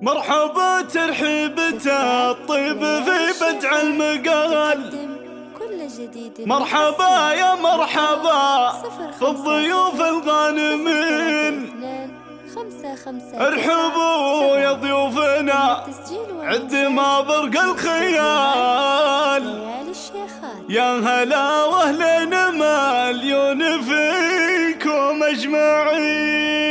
مرحبا ترحيبته الطيب في بدع المقال. مرحبا يا مرحبا في الضيوف الغانمين. ارحبوا يا ضيوفنا عد ما برق الخيال. يا هلا واهلا مليون فيكم اجمعين.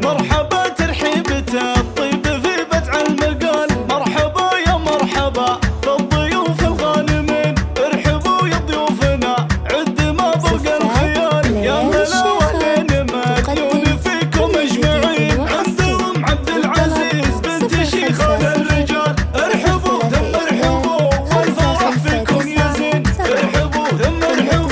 مرحبا ترحيبته الطيب في بدع المقال. مرحبا يا مرحبا في الضيوف الغانمين. ارحبوا يا ضيوفنا عد ما برق الخيال. يا هلا واهلا مليون فيكم اجمعين. عندهم عبد العزيز بنت شيخان الرجال. ارحبوا ثم ارحبوا والفرح فيكم يزين. ارحبوا ثم ارحبوا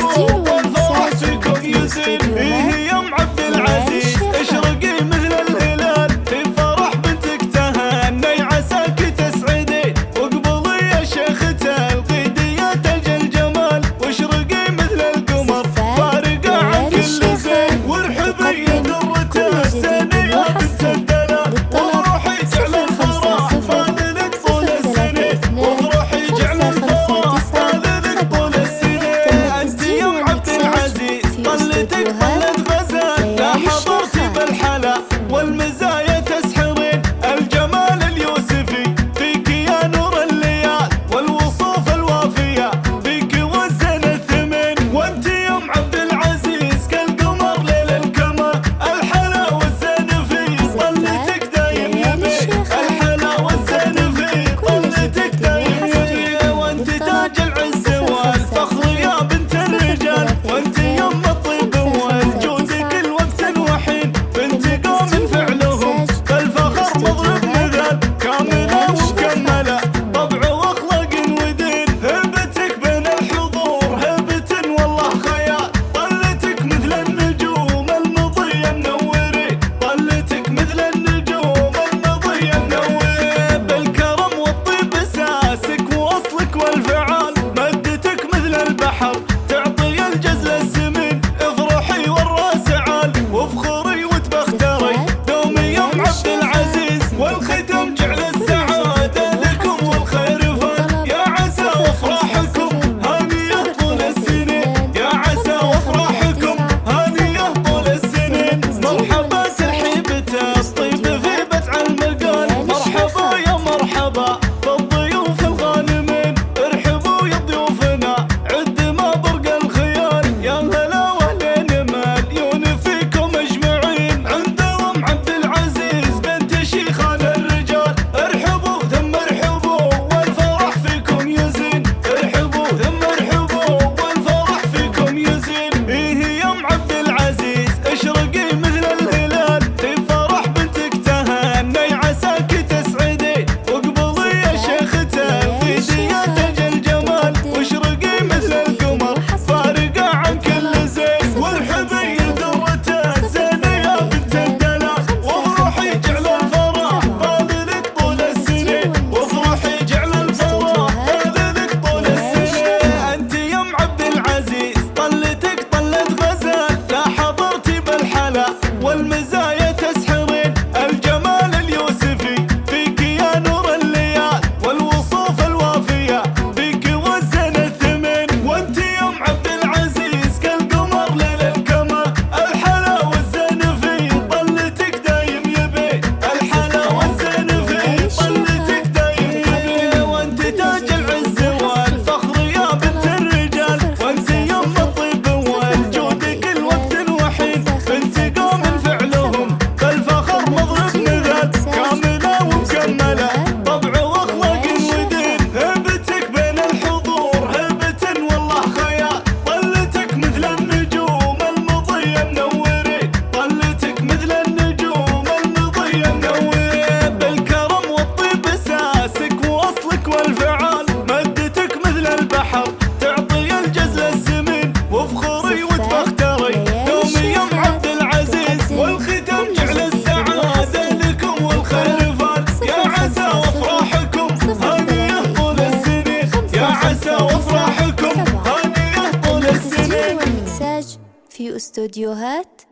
في استوديوهات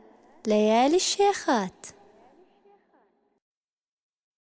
ليالي الشيخات.